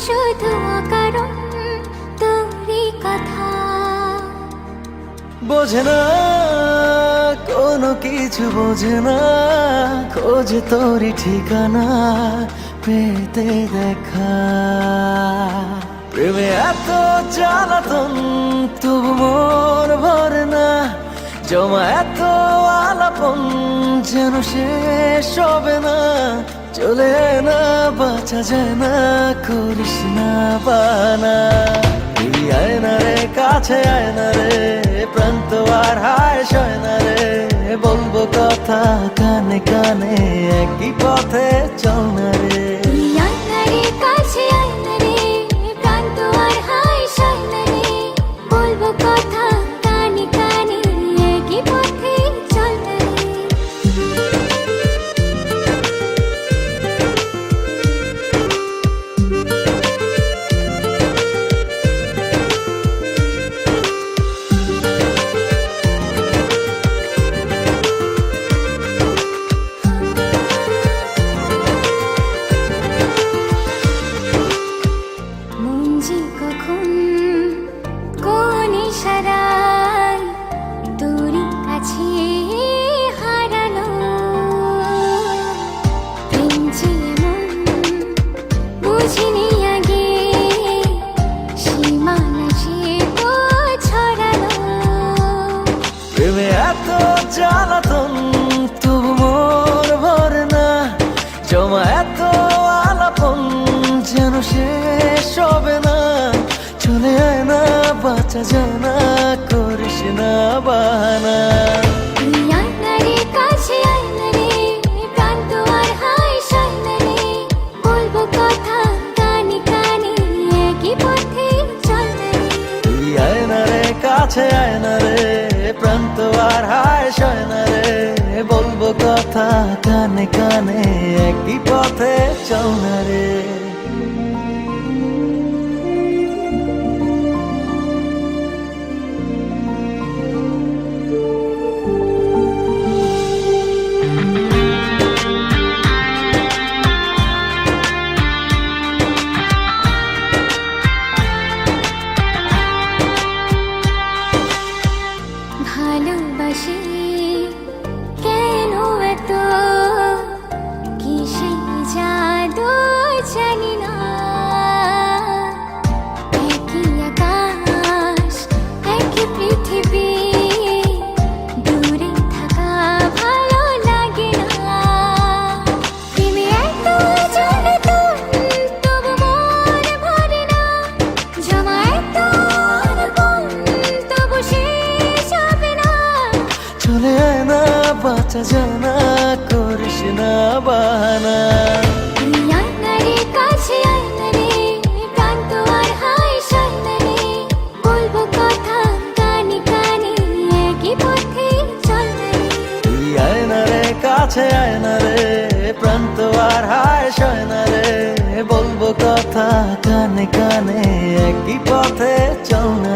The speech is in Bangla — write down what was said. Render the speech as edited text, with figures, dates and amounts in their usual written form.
শুধু অকারণ তোরই কথা। বোঝে না কোনো কিছু, বোঝে না খোঁজে তোরই ঠিকানা পেতে দেখা। প্রেমে এত জ্বালাতন তবু মন ভরে না, জমা এত আলাপন যেন শেষ হবে না। চলে না বাঁচা যায় না, করিস না বানা। এই আয়না রে কাছে আয়না রে, প্রান্ত আর হায় সয় না রে। বলবো কথা কানে কানে, একই পথে চল না রে। আয়না রে কাছে আয়না রে, প্রান্ত আর হায় সয় না রে। বলবো কথা কানে কানে, একই পথে চল না রে। কখন কোন ইশারায় তোরই কাছে হারালো। প্রেম যে এমন বুঝিনি আগে, সীমানা সে তো ছড়ালো। প্রেমে এত জ্বালাতন তবু মন ভরে না, জমা এত আলাপন যেন শেষ হবে না। চলে আয় না বাঁচা যায় না, করিস না বাহানা। আয়না রে কাছে আয়না রে, প্রান্ত আর হায় সয় না রে। বলবো কথা কানে কানে, একই পথে চল না রে। এই আয়না রে কাছে আয়না রে, প্রান্ত আর হায় সয় না রে। বলবো কথা কানে কানে, একই পথে চল না রে। ভালোবাসি কেন এত, কিসে জাদু জানি না। একই আকাশ একই পৃথিবী, দূরে থাকা ভালো লাগে না। প্রেমে এত জ্বালাতন তবু মন ভরে না, জমা এত আলাপন তবু শেষ হবে না। চলে আয় না বাঁচা যায় না, করিস না বাহানা। আয়না রে কাছে আয়না রে, প্রান্ত আর হায় সয় না রে। বলবো কথা কানে কানে, একই পথে চল না রে। এই আয়না রে কাছে আয়না রে, প্রান্ত আর হায় সয় না রে। বলবো কথা কানে কানে, একই পথে চল না